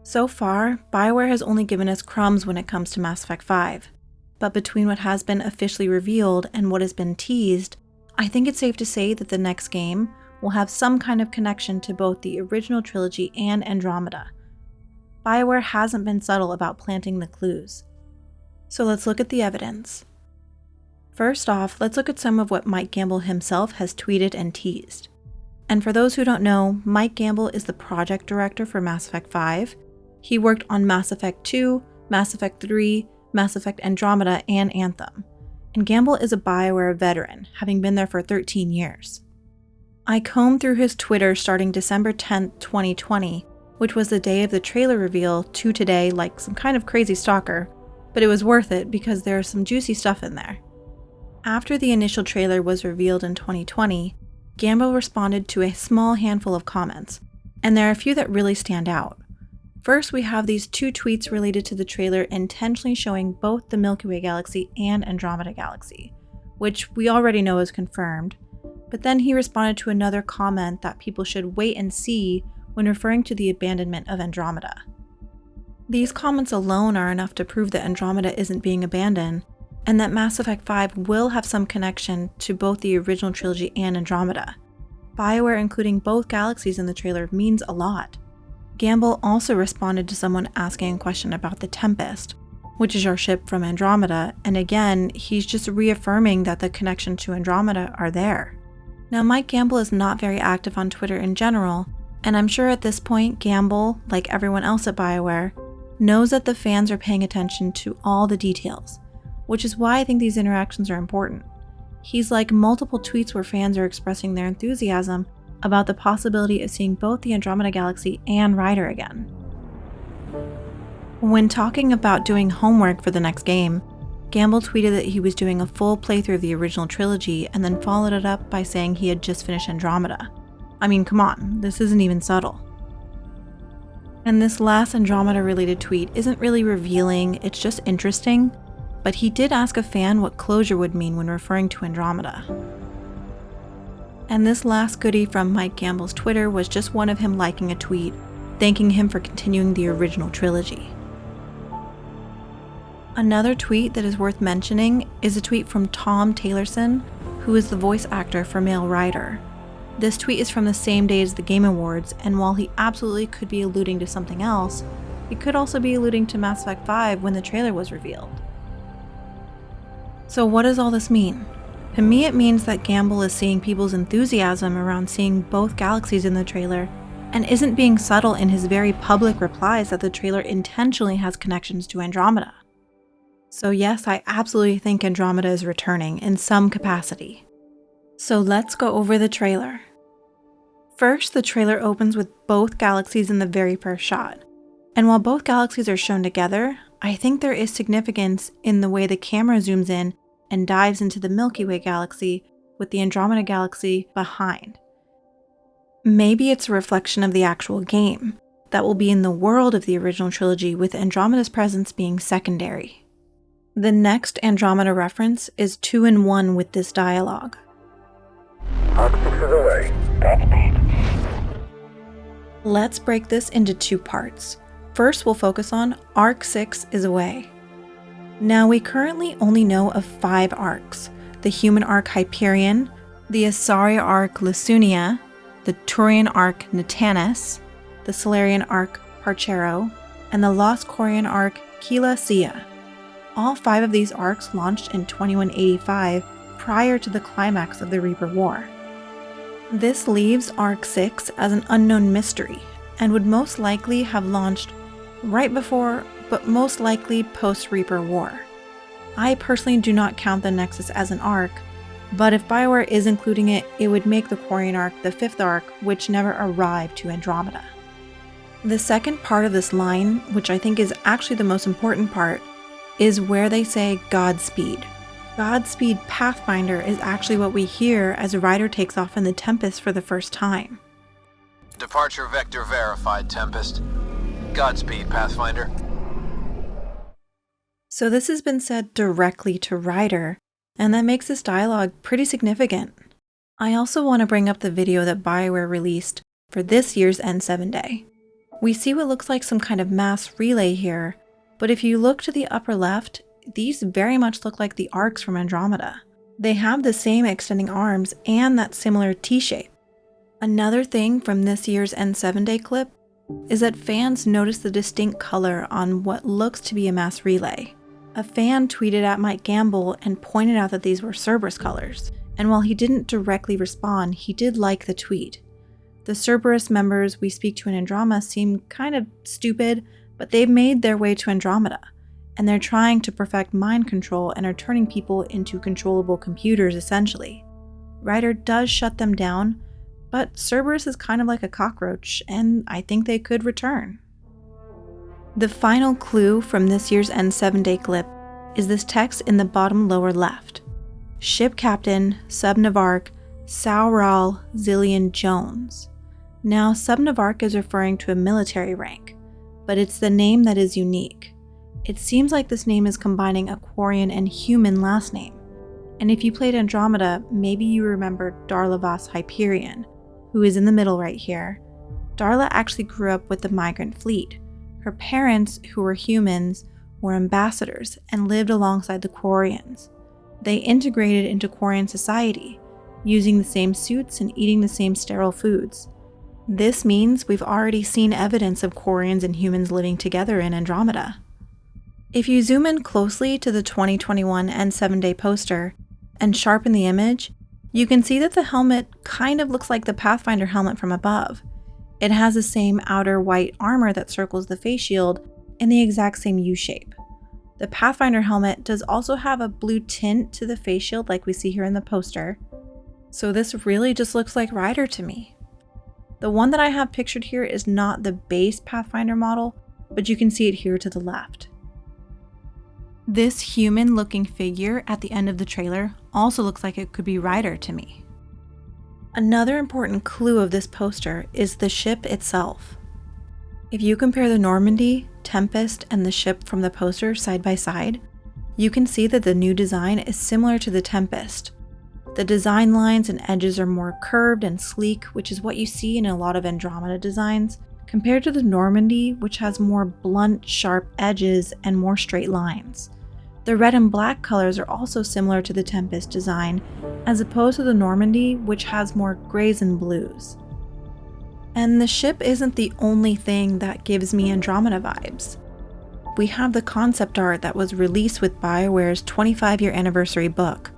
So far, BioWare has only given us crumbs when it comes to Mass Effect 5, but between what has been officially revealed and what has been teased, I think it's safe to say that the next game will have some kind of connection to both the original trilogy and Andromeda. BioWare hasn't been subtle about planting the clues. So let's look at the evidence. First off, let's look at some of what Mike Gamble himself has tweeted and teased. And for those who don't know, Mike Gamble is the project director for Mass Effect 5. He worked on Mass Effect 2, Mass Effect 3, Mass Effect Andromeda, and Anthem. And Gamble is a BioWare veteran, having been there for 13 years. I combed through his Twitter starting December 10th, 2020, which was the day of the trailer reveal, to today like some kind of crazy stalker, but it was worth it because there's some juicy stuff in there. After the initial trailer was revealed in 2020, Gamble responded to a small handful of comments, and there are a few that really stand out. First, we have these 2 tweets related to the trailer intentionally showing both the Milky Way galaxy and Andromeda galaxy, which we already know is confirmed, but then he responded to another comment that people should wait and see when referring to the abandonment of Andromeda. These comments alone are enough to prove that Andromeda isn't being abandoned, and that Mass Effect 5 will have some connection to both the original trilogy and Andromeda. BioWare including both galaxies in the trailer means a lot. Gamble also responded to someone asking a question about the Tempest, which is our ship from Andromeda, and again, he's just reaffirming that the connection to Andromeda are there. Now, Mike Gamble is not very active on Twitter in general, and I'm sure at this point, Gamble, like everyone else at BioWare, knows that the fans are paying attention to all the details, which is why I think these interactions are important. He's like multiple tweets where fans are expressing their enthusiasm about the possibility of seeing both the Andromeda Galaxy and Ryder again. When talking about doing homework for the next game, Gamble tweeted that he was doing a full playthrough of the original trilogy and then followed it up by saying he had just finished Andromeda. I mean, come on, this isn't even subtle. And this last Andromeda-related tweet isn't really revealing, it's just interesting, but he did ask a fan what closure would mean when referring to Andromeda. And this last goodie from Mike Gamble's Twitter was just one of him liking a tweet, thanking him for continuing the original trilogy. Another tweet that is worth mentioning is a tweet from Tom Taylorson, who is the voice actor for Male Ryder. This tweet is from the same day as the Game Awards, and while he absolutely could be alluding to something else, he could also be alluding to Mass Effect 5 when the trailer was revealed. So what does all this mean? To me, it means that Gamble is seeing people's enthusiasm around seeing both galaxies in the trailer, and isn't being subtle in his very public replies that the trailer intentionally has connections to Andromeda. So yes, I absolutely think Andromeda is returning in some capacity. So let's go over the trailer. First, the trailer opens with both galaxies in the very first shot. And while both galaxies are shown together, I think there is significance in the way the camera zooms in and dives into the Milky Way galaxy with the Andromeda galaxy behind. Maybe it's a reflection of the actual game that will be in the world of the original trilogy, with Andromeda's presence being secondary. The next Andromeda reference is 2 in 1 with this dialogue. Arc 6 is away. Godspeed. Let's break this into 2 parts. First, we'll focus on Arc 6 is away. Now, we currently only know of 5 arcs: the human arc Hyperion, the Asaria arc Lusunia, the Turian arc Natanus, the Solarian arc Parchero, and the Lost Quarian arc Kila Sia. All 5 of these arcs launched in 2185 prior to the climax of the Reaper War. This leaves Arc 6 as an unknown mystery, and would most likely have launched right before, but most likely post-Reaper War. I personally do not count the Nexus as an arc, but if BioWare is including it, it would make the Quarian arc the 5th arc, which never arrived to Andromeda. The second part of this line, which I think is actually the most important part, is where they say Godspeed. Godspeed Pathfinder is actually what we hear as Ryder takes off in the Tempest for the first time. Departure vector verified, Tempest. Godspeed, Pathfinder. So this has been said directly to Ryder, and that makes this dialogue pretty significant. I also want to bring up the video that BioWare released for this year's N7 Day. We see what looks like some kind of mass relay here, but if you look to the upper left, these very much look like the arcs from Andromeda. They have the same extending arms and that similar T-shape. Another thing from this year's N7 Day clip is that fans noticed the distinct color on what looks to be a mass relay. A fan tweeted at Mike Gamble and pointed out that these were Cerberus colors, and while he didn't directly respond, he did like the tweet. The Cerberus members we speak to in Andromeda seem kind of stupid, but they've made their way to Andromeda, and they're trying to perfect mind control and are turning people into controllable computers essentially. Ryder does shut them down, but Cerberus is kind of like a cockroach, and I think they could return. The final clue from this year's N7 Day clip is this text in the bottom lower left. Ship Captain, Sub-Navarch, Saural Zillion Jones. Now, Sub-Navarch is referring to a military rank, but it's the name that is unique. It seems like this name is combining a Quarian and human last name. And if you played Andromeda, maybe you remember Darla Voss Hyperion, who is in the middle right here. Darla actually grew up with the migrant fleet. Her parents, who were humans, were ambassadors and lived alongside the Quarians. They integrated into Quarian society, using the same suits and eating the same sterile foods. This means we've already seen evidence of Quarians and humans living together in Andromeda. If you zoom in closely to the 2021 N7 Day poster and sharpen the image, you can see that the helmet kind of looks like the Pathfinder helmet from above. It has the same outer white armor that circles the face shield in the exact same U-shape. The Pathfinder helmet does also have a blue tint to the face shield like we see here in the poster, so this really just looks like Ryder to me. The one that I have pictured here is not the base Pathfinder model, but you can see it here to the left. This human-looking figure at the end of the trailer also looks like it could be Ryder to me. Another important clue of this poster is the ship itself. If you compare the Normandy, Tempest, and the ship from the poster side by side, you can see that the new design is similar to the Tempest. The design lines and edges are more curved and sleek, which is what you see in a lot of Andromeda designs, compared to the Normandy, which has more blunt, sharp edges and more straight lines. The red and black colors are also similar to the Tempest design, as opposed to the Normandy, which has more grays and blues. And the ship isn't the only thing that gives me Andromeda vibes. We have the concept art that was released with BioWare's 25-year anniversary book.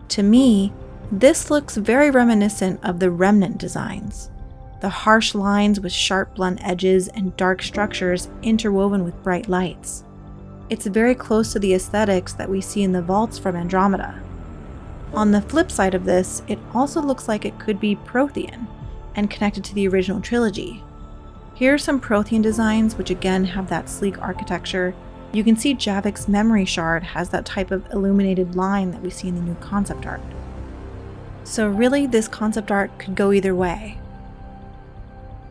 To me, this looks very reminiscent of the Remnant designs. The harsh lines with sharp blunt edges and dark structures interwoven with bright lights. It's very close to the aesthetics that we see in the vaults from Andromeda. On the flip side of this, it also looks like it could be Prothean and connected to the original trilogy. Here are some Prothean designs which again have that sleek architecture. You can see Javik's memory shard has that type of illuminated line that we see in the new concept art. So really, this concept art could go either way.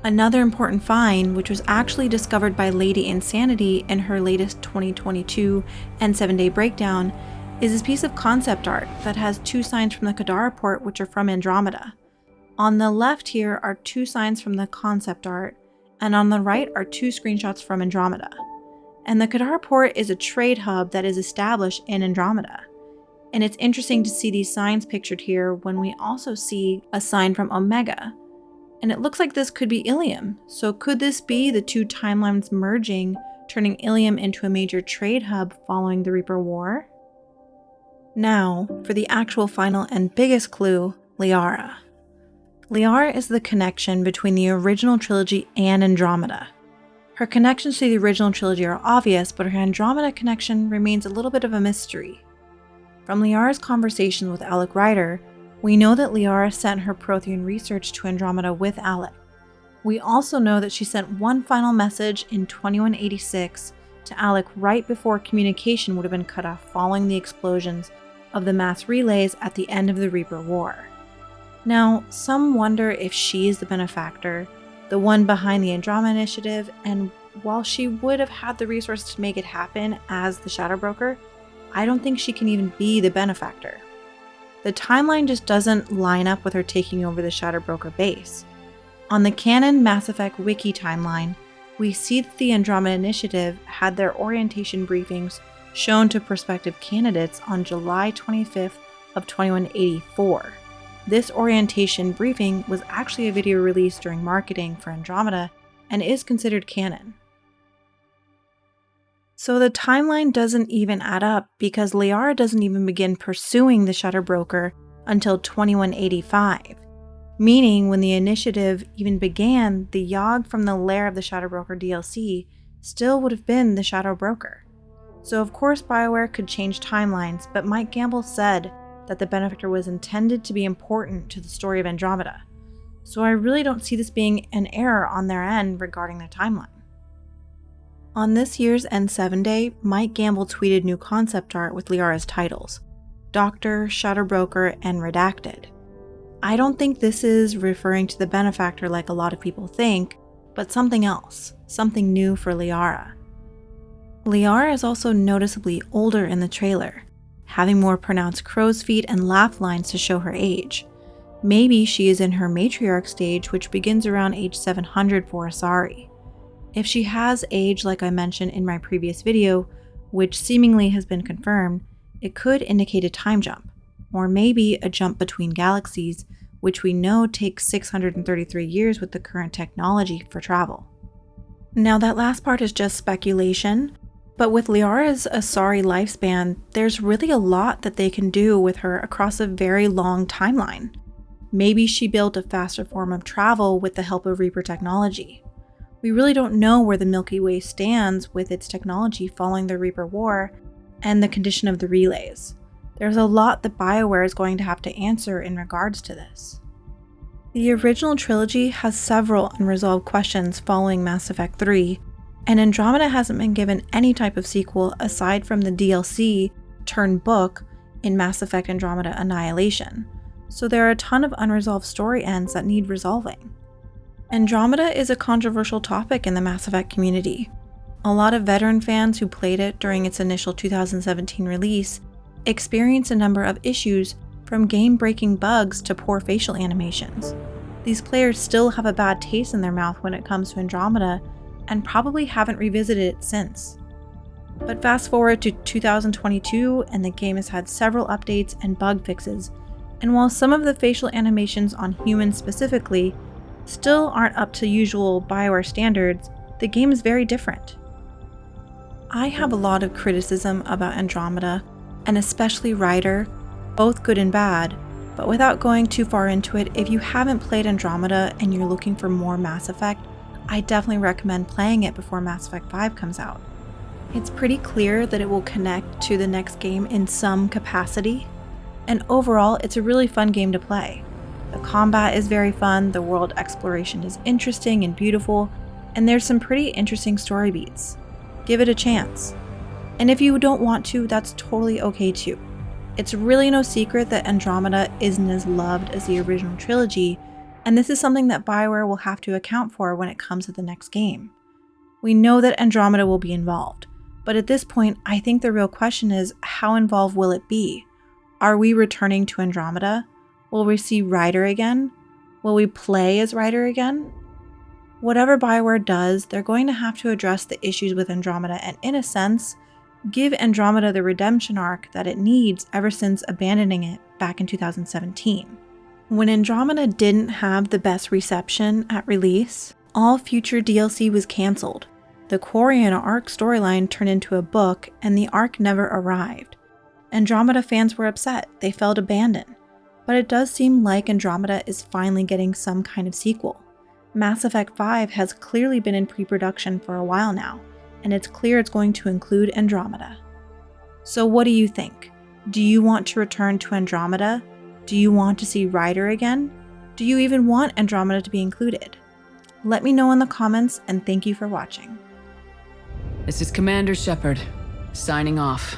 Another important find, which was actually discovered by Lady Insanity in her latest 2022 N7 Day breakdown, is this piece of concept art that has two signs from the Kadara port which are from Andromeda. On the left here are two signs from the concept art, and on the right are two screenshots from Andromeda. And the Kadara port is a trade hub that is established in Andromeda. And it's interesting to see these signs pictured here when we also see a sign from Omega. And it looks like this could be Ilium. So could this be the two timelines merging, turning Ilium into a major trade hub following the Reaper War? Now, for the actual final and biggest clue, Liara. Liara is the connection between the original trilogy and Andromeda. Her connections to the original trilogy are obvious, but her Andromeda connection remains a little bit of a mystery. From Liara's conversation with Alec Ryder, we know that Liara sent her Prothean research to Andromeda with Alec. We also know that she sent one final message in 2186 to Alec right before communication would have been cut off following the explosions of the mass relays at the end of the Reaper War. Now, some wonder if she is the benefactor, the one behind the Andromeda Initiative, and while she would have had the resources to make it happen as the Shadow Broker, I don't think she can even be the benefactor. The timeline just doesn't line up with her taking over the Shadow Broker base. On the canon Mass Effect wiki timeline, we see that the Andromeda Initiative had their orientation briefings shown to prospective candidates on July 25th of 2184. This orientation briefing was actually a video released during marketing for Andromeda and is considered canon. So the timeline doesn't even add up because Liara doesn't even begin pursuing the Shadow Broker until 2185. Meaning, when the initiative even began, the Yogg from the Lair of the Shadow Broker DLC still would have been the Shadow Broker. So of course BioWare could change timelines, but Mike Gamble said that the Benefactor was intended to be important to the story of Andromeda. So I really don't see this being an error on their end regarding their timeline. On this year's N7 Day, Mike Gamble tweeted new concept art with Liara's titles, Doctor, Shadow Broker, and Redacted. I don't think this is referring to the Benefactor like a lot of people think, but something else, something new for Liara. Liara is also noticeably older in the trailer, having more pronounced crow's feet and laugh lines to show her age. Maybe she is in her matriarch stage, which begins around age 700 for Asari. If she has age like I mentioned in my previous video, which seemingly has been confirmed, it could indicate a time jump, or maybe a jump between galaxies, which we know takes 633 years with the current technology for travel. Now that last part is just speculation, but with Liara's Asari lifespan, there's really a lot that they can do with her across a very long timeline. Maybe she built a faster form of travel with the help of Reaper technology. We really don't know where the Milky Way stands with its technology following the Reaper War and the condition of the relays. There's a lot that BioWare is going to have to answer in regards to this. The original trilogy has several unresolved questions following Mass Effect 3, and Andromeda hasn't been given any type of sequel aside from the DLC turned book in Mass Effect Andromeda Annihilation, so there are a ton of unresolved story ends that need resolving. Andromeda is a controversial topic in the Mass Effect community. A lot of veteran fans who played it during its initial 2017 release experienced a number of issues from game-breaking bugs to poor facial animations. These players still have a bad taste in their mouth when it comes to Andromeda and probably haven't revisited it since. But fast forward to 2022 and the game has had several updates and bug fixes, and while some of the facial animations on humans specifically still aren't up to usual BioWare standards, the game is very different. I have a lot of criticism about Andromeda, and especially Ryder, both good and bad, but without going too far into it, if you haven't played Andromeda and you're looking for more Mass Effect, I definitely recommend playing it before Mass Effect 5 comes out. It's pretty clear that it will connect to the next game in some capacity, and overall it's a really fun game to play. The combat is very fun, the world exploration is interesting and beautiful, and there's some pretty interesting story beats. Give it a chance. And if you don't want to, that's totally okay too. It's really no secret that Andromeda isn't as loved as the original trilogy, and this is something that BioWare will have to account for when it comes to the next game. We know that Andromeda will be involved, but at this point, I think the real question is, how involved will it be? Are we returning to Andromeda? Will we see Ryder again? Will we play as Ryder again? Whatever BioWare does, they're going to have to address the issues with Andromeda and, in a sense, give Andromeda the redemption arc that it needs ever since abandoning it back in 2017. When Andromeda didn't have the best reception at release, all future DLC was cancelled. The Quarian arc storyline turned into a book, and the arc never arrived. Andromeda fans were upset, they felt abandoned. But it does seem like Andromeda is finally getting some kind of sequel. Mass Effect 5 has clearly been in pre-production for a while now, and it's clear it's going to include Andromeda. So what do you think? Do you want to return to Andromeda? Do you want to see Ryder again? Do you even want Andromeda to be included? Let me know in the comments, and thank you for watching. This is Commander Shepard, signing off.